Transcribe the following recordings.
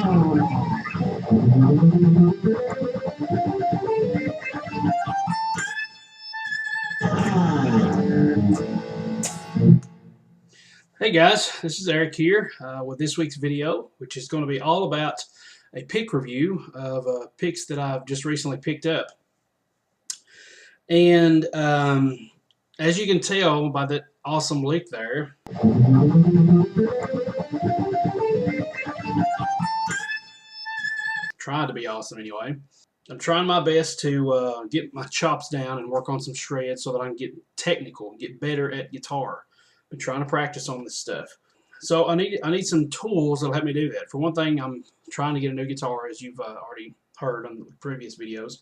Hey guys, this is Eric here with this week's video, which is going to be all about a pick review of picks that I've just recently picked up. And as you can tell by that awesome lick there, trying to be awesome anyway. I'm trying my best to get my chops down and work on some shreds so that I can get technical and get better at guitar. Been trying to practice on this stuff. So I need some tools that'll help me do that. For one thing, I'm trying to get a new guitar, as you've already heard on the previous videos,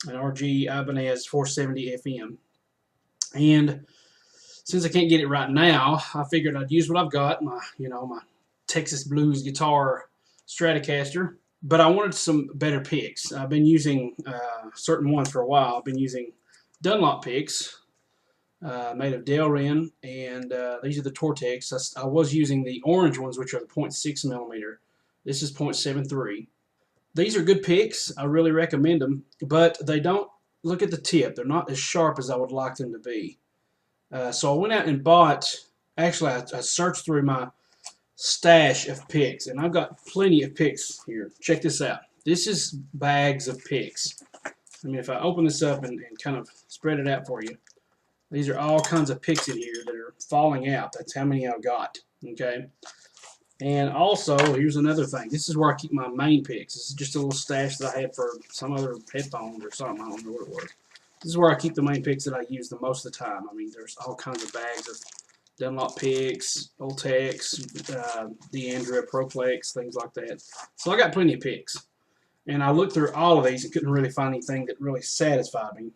an RG Ibanez 470 FM. And since I can't get it right now, I figured I'd use what I've got, my Texas Blues guitar Stratocaster. But I wanted some better picks. I've been using certain ones for a while. I've been using Dunlop picks. Made of Delrin, and these are the Tortex. I was using the orange ones, which are the 0.6 millimeter. This is 0.73. These are good picks. I really recommend them, but they don't look at the tip. They're not as sharp as I would like them to be. So I went out and bought, actually I searched through my stash of picks, and I've got plenty of picks here. Check this out. This is bags of picks. I mean, if I open this up and kind of spread it out for you, these are all kinds of picks in here that are falling out. That's how many I've got. Okay. And also, here's another thing. This is where I keep my main picks. This is just a little stash that I had for some other headphones or something. I don't know what it was. This is where I keep the main picks that I use the most of the time. I mean, there's all kinds of bags of Dunlop picks, Ultex, Deandra, Proplex, things like that. So I got plenty of picks. And I looked through all of these and couldn't really find anything that really satisfied me.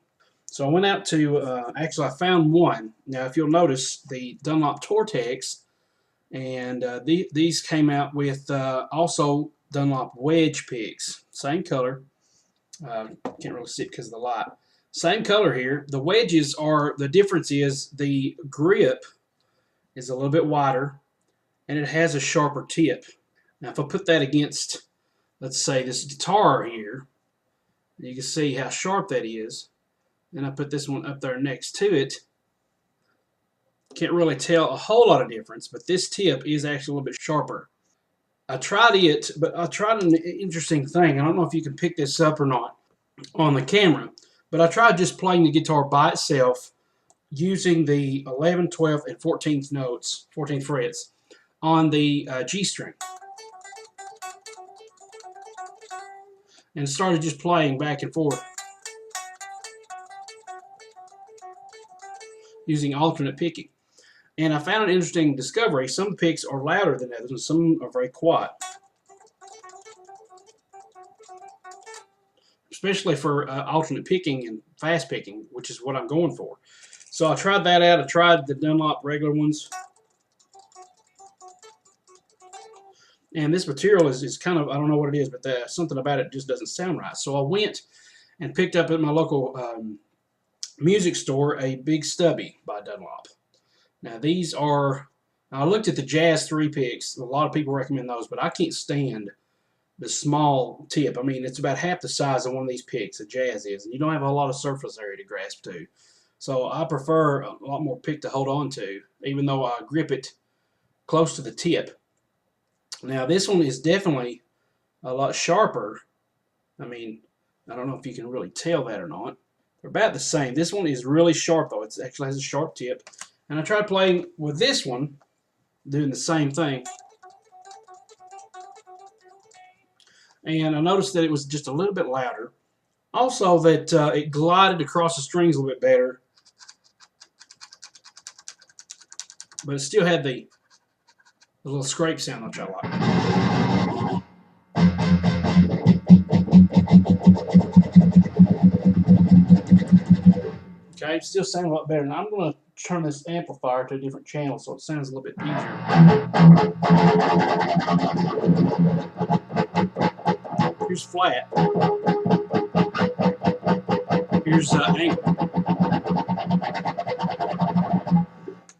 So I went out to, actually I found one. Now if you'll notice, the Dunlop Tortex, and these came out with also Dunlop wedge picks. Same color. Can't really see it because of the light. Same color here. The wedges are, the difference is the grip is a little bit wider and it has a sharper tip. Now if I put that against, let's say this guitar here, you can see how sharp that is. And I put this one up there next to it. Can't really tell a whole lot of difference, but this tip is actually a little bit sharper. I tried it, but I tried an interesting thing. I don't know if you can pick this up or not on the camera, but I tried just playing the guitar by itself using the 11, 12, and 14th notes, 14th frets on the G string. And started just playing back and forth, using alternate picking. And I found an interesting discovery. Some picks are louder than others, and some are very quiet. Especially for alternate picking and fast picking, which is what I'm going for. So I tried that out. I tried the Dunlop regular ones. And this material is kind of, I don't know what it is, but something about it just doesn't sound right. So I went and picked up at my local music store a Big Stubby by Dunlop. Now these are, I looked at the Jazz 3 picks. A lot of people recommend those, but I can't stand the small tip. I mean, it's about half the size of one of these picks, a Jazz is, and you don't have a lot of surface area to grasp to. So I prefer a lot more pick to hold on to, even though I grip it close to the tip. Now this one is definitely a lot sharper. I mean, I don't know if you can really tell that or not. They're about the same. This one is really sharp though. It actually has a sharp tip. And I tried playing with this one, doing the same thing. And I noticed that it was just a little bit louder. Also that it glided across the strings a little bit better. But it still had the little scrape sound, which I like. Okay, it still sounds a lot better. Now I'm going to turn this amplifier to a different channel so it sounds a little bit easier. Here's flat. Here's angle.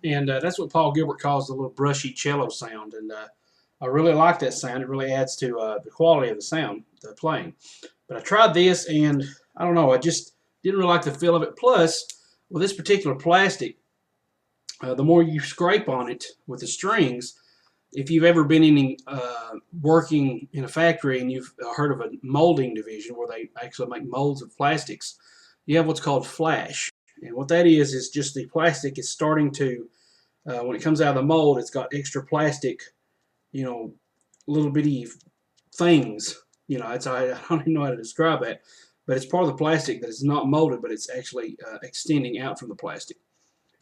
And that's what Paul Gilbert calls the little brushy cello sound. And I really like that sound. It really adds to the quality of the sound, the playing. But I tried this, and I don't know, I just didn't really like the feel of it. Plus, with this particular plastic, the more you scrape on it with the strings, if you've ever been in working in a factory and you've heard of a molding division where they actually make molds of plastics, you have what's called flash. And what that is just the plastic is starting to, when it comes out of the mold, it's got extra plastic, you know, little bitty things. You know, I don't even know how to describe that, but it's part of the plastic that is not molded, but it's actually extending out from the plastic.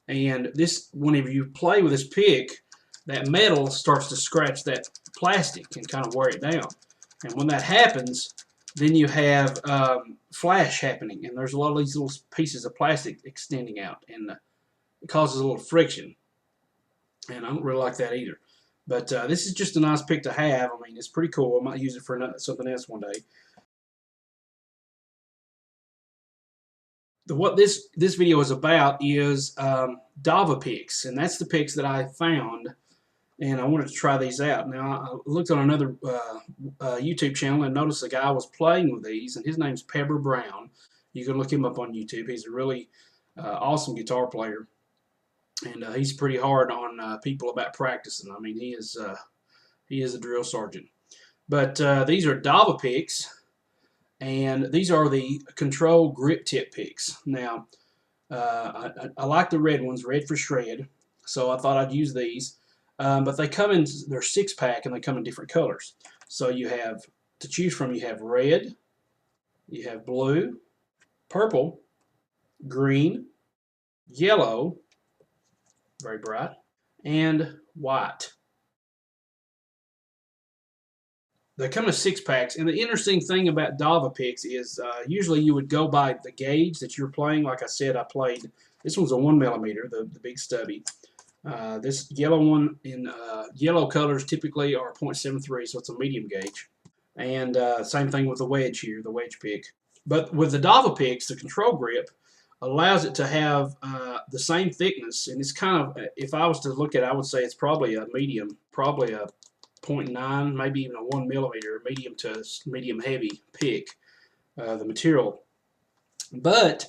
And this, whenever you play with this pick, that metal starts to scratch that plastic and kind of wear it down. And when that happens, then you have flash happening, and there's a lot of these little pieces of plastic extending out, and it causes a little friction. And I don't really like that either. But this is just a nice pick to have. I mean, it's pretty cool. I might use it for something else one day. What this video is about is Dava picks, and that's the picks that I found, and I wanted to try these out. Now, I looked on another YouTube channel and noticed a guy was playing with these, and his name's Pebber Brown. You can look him up on YouTube. He's a really awesome guitar player, and he's pretty hard on people about practicing. I mean, he is a drill sergeant. But these are Dava picks. And these are the control grip tip picks. Now, I like the red ones, red for shred, so I thought I'd use these. But they come in, they're 6-pack, and they come in different colors. So you have, to choose from, you have red, you have blue, purple, green, yellow, very bright, and white. They come in 6-packs, and the interesting thing about Dava picks is usually you would go by the gauge that you're playing. Like I said, I played, this one's a 1mm, the big stubby. This yellow one in yellow colors typically are 0.73, so it's a medium gauge. And same thing with the wedge here, the wedge pick. But with the Dava picks, the control grip allows it to have the same thickness, and it's kind of, if I was to look at it, I would say it's probably a medium, probably a 0.9, maybe even a 1mm, medium to medium heavy pick, the material. But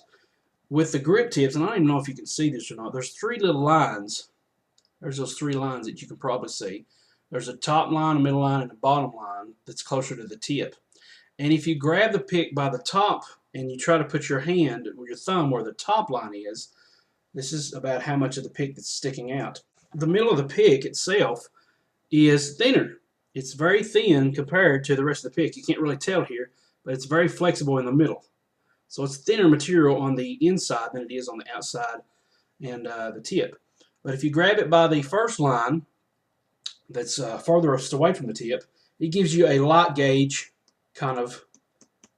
with the grip tips, and I don't even know if you can see this or not, there's 3 little lines. There's those 3 lines that you can probably see. There's a top line, a middle line, and a bottom line that's closer to the tip. And if you grab the pick by the top and you try to put your hand or your thumb where the top line is, this is about how much of the pick that's sticking out. The middle of the pick itself is thinner. It's very thin compared to the rest of the pick. You can't really tell here, but it's very flexible in the middle. So it's thinner material on the inside than it is on the outside and the tip. But if you grab it by the first line that's farthest away from the tip, it gives you a light gauge kind of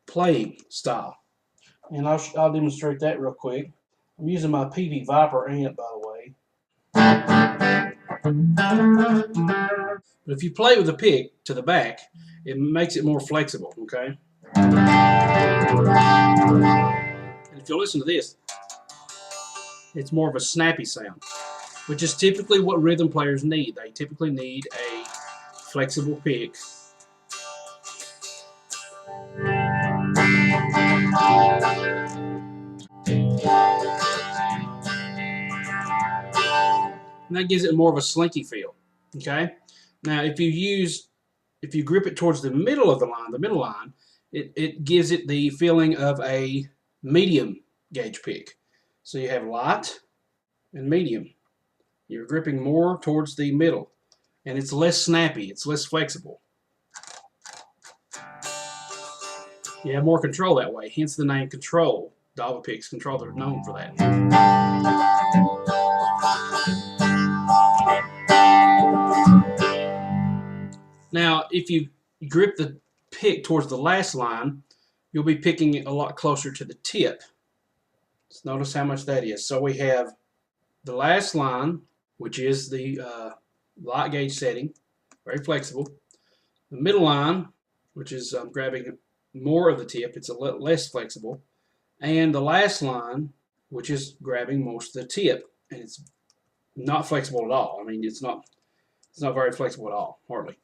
playing style. And I'll demonstrate that real quick. I'm using my PV Viper amp, by the way. But if you play with the pick to the back, it makes it more flexible, okay? And if you listen to this, it's more of a snappy sound, which is typically what rhythm players need. They typically need a flexible pick. And that gives it more of a slinky feel, okay? Now, if you grip it towards the middle of the line, it gives it the feeling of a medium gauge pick. So you have light and medium. You're gripping more towards the middle, and it's less snappy, it's less flexible. You have more control that way, hence the name control. Dava picks, control, are known for that. Now, if you grip the pick towards the last line, you'll be picking it a lot closer to the tip. Just notice how much that is. So we have the last line, which is the light gauge setting, very flexible. The middle line, which is grabbing more of the tip, it's a little less flexible. And the last line, which is grabbing most of the tip, and it's not flexible at all. I mean, it's not very flexible at all, hardly.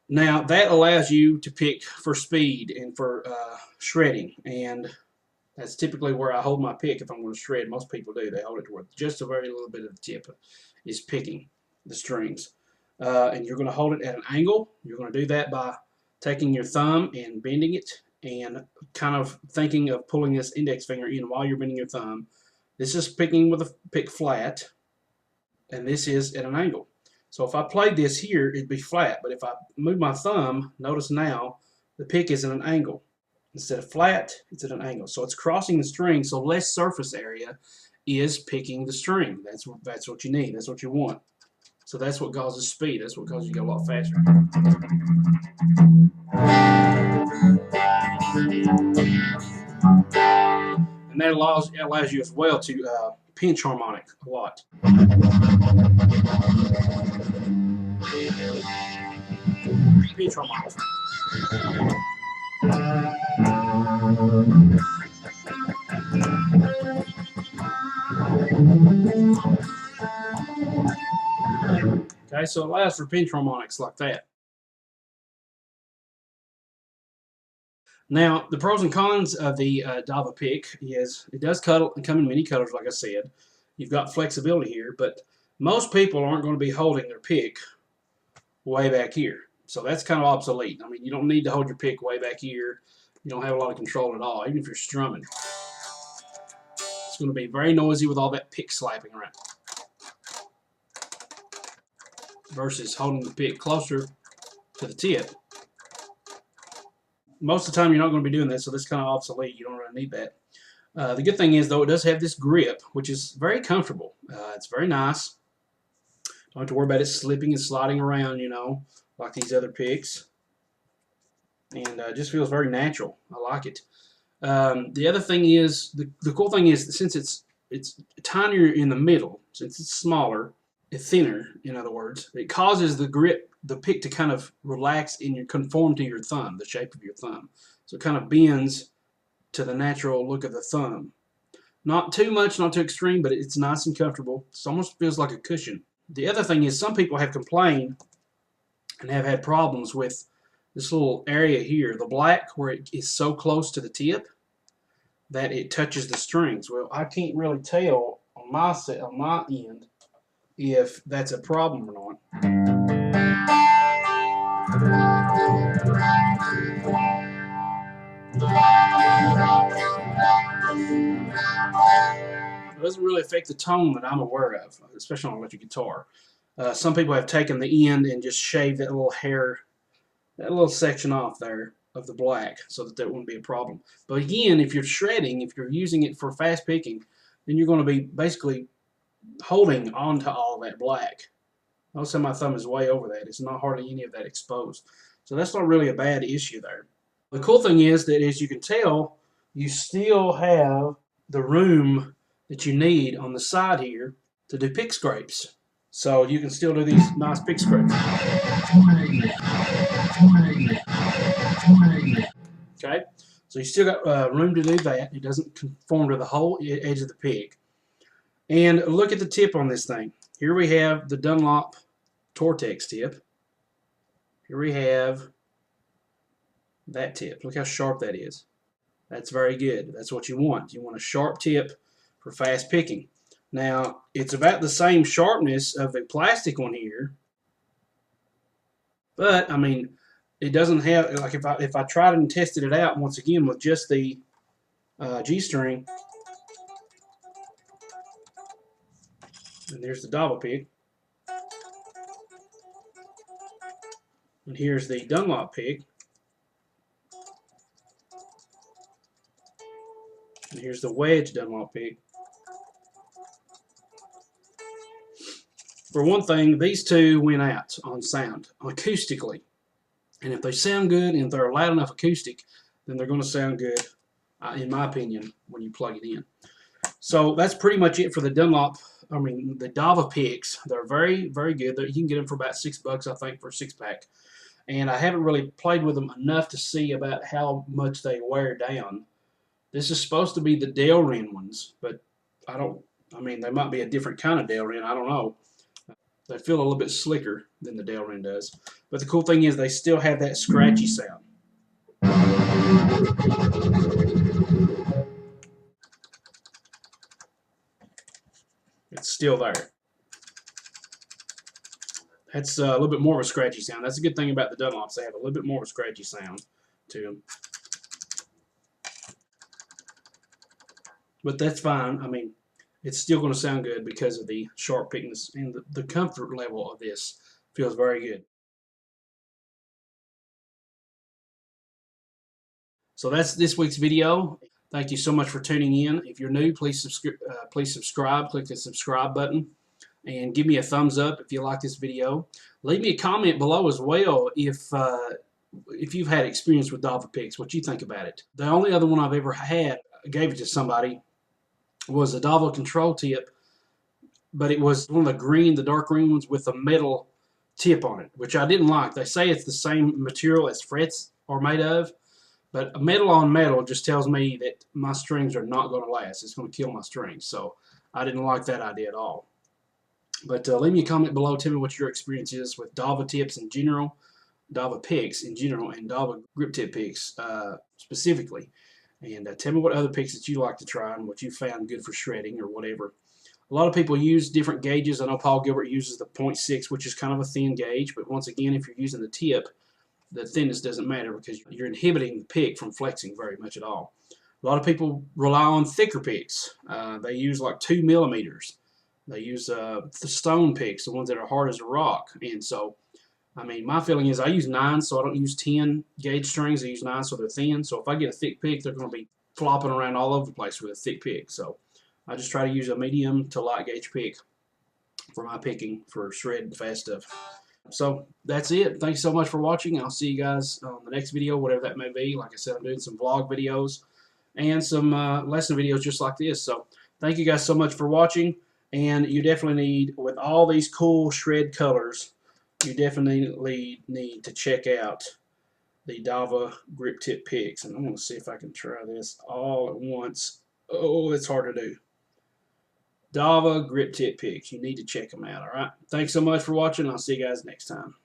Now that allows you to pick for speed and for shredding, and that's typically where I hold my pick if I'm going to shred. Most people do. They hold it to where just a very little bit of the tip is picking the strings. And you're going to hold it at an angle. You're going to do that by taking your thumb and bending it and kind of thinking of pulling this index finger in while you're bending your thumb. This is picking with a pick flat, and this is at an angle. So if I played this here, it'd be flat. But if I move my thumb, notice now the pick is at an angle. Instead of flat, it's at an angle. So it's crossing the string, so less surface area is picking the string. That's what you need. That's what you want. So that's what causes speed. That's what causes you to go a lot faster. And that allows you as well to pinch harmonic a lot. Pinch harmonics. Okay, so it allows for pinch harmonics like that. Now, the pros and cons of the Dava pick is it does come in many colors, like I said. You've got flexibility here, but most people aren't going to be holding their pick way back here. So that's kind of obsolete. I mean, you don't need to hold your pick way back here. You don't have a lot of control at all, even if you're strumming. It's going to be very noisy with all that pick slapping around. Versus holding the pick closer to the tip. Most of the time you're not going to be doing that, so this is kind of obsolete. You don't really need that. The good thing is, though, it does have this grip, which is very comfortable. It's very nice. Don't have to worry about it slipping and sliding around, you know, like these other picks. And it just feels very natural. I like it. The other thing is, the cool thing is, since it's tinier in the middle, since it's smaller, it's thinner, in other words, it causes the grip, the pick to kind of relax and conform to your thumb, the shape of your thumb. So it kind of bends to the natural look of the thumb. Not too much, not too extreme, but it's nice and comfortable. It almost feels like a cushion. The other thing is some people have complained and have had problems with this little area here, the black, where it is so close to the tip that it touches the strings. Well, I can't really tell on my end if that's a problem or not. It doesn't really affect the tone that I'm aware of, especially on electric guitar. Some people have taken the end and just shaved that little hair, that little section off there of the black, so that wouldn't be a problem. But again, if you're shredding, if you're using it for fast picking, then you're going to be basically holding onto all that black. Notice how my thumb is way over that. It's not hardly any of that exposed. So that's not really a bad issue there. The cool thing is that, as you can tell, you still have the room that you need on the side here to do pick scrapes. So you can still do these nice pick scrapes. Okay, so you still got room to do that. It doesn't conform to the whole edge of the pick. And look at the tip on this thing. Here we have the Dunlop Tortex tip. Here we have that tip. Look how sharp that is. That's very good. That's what you want. You want a sharp tip for fast picking. Now, it's about the same sharpness of the plastic one here, but I mean, it doesn't have, like, if I tried and tested it out once again with just the G string, and there's the Dava pick, and here's the Dunlop pick, and here's the wedge Dunlop pick. For one thing, these two win out on sound, acoustically. And if they sound good and if they're a loud enough acoustic, then they're going to sound good, in my opinion, when you plug it in. So that's pretty much it for the the Dava picks. They're very, very good. You can get them for about $6, I think, for a 6-pack. And I haven't really played with them enough to see about how much they wear down. This is supposed to be the Delrin ones, but they might be a different kind of Delrin. I don't know. They feel a little bit slicker than the Delrin does. But the cool thing is they still have that scratchy sound. It's still there. That's a little bit more of a scratchy sound. That's a good thing about the Dunlops. They have a little bit more of a scratchy sound to them. But that's fine. I mean, it's still going to sound good because of the sharp pickness, and the comfort level of this feels very good. So that's this week's video. Thank you so much for tuning in. If you're new, please subscribe. Click the subscribe button and give me a thumbs up if you like this video. Leave me a comment below as well if you've had experience with Dava picks, what you think about it. The only other one I've ever had, I gave it to somebody, was a Dava control tip, but it was one of the dark green ones with a metal tip on it, which I didn't like. They say it's the same material as frets are made of, but metal on metal just tells me that my strings are not going to last. It's going to kill my strings, so I didn't like that idea at all. But leave me a comment below. Tell me what your experience is with Dava tips in general, Dava picks in general, and Dava grip tip picks specifically. And tell me what other picks that you like to try and what you found good for shredding or whatever. A lot of people use different gauges. I know Paul Gilbert uses the 0.6, which is kind of a thin gauge. But once again, if you're using the tip, the thinness doesn't matter because you're inhibiting the pick from flexing very much at all. A lot of people rely on thicker picks. They use like 2 millimeters. They use the stone picks, the ones that are hard as a rock. And so, I mean, my feeling is I use 9, so I don't use 10 gauge strings. I use 9, so they're thin. So if I get a thick pick, they're going to be flopping around all over the place with a thick pick. So I just try to use a medium to light gauge pick for my picking for shred fast stuff. So that's it. Thanks so much for watching. I'll see you guys on the next video, whatever that may be. Like I said, I'm doing some vlog videos and some lesson videos just like this. So thank you guys so much for watching. And you definitely need, with all these cool shred colors, you definitely need to check out the Dava Grip Tip picks. And I'm going to see if I can try this all at once. Oh, it's hard to do. Dava Grip Tip picks. You need to check them out, all right? Thanks so much for watching. I'll see you guys next time.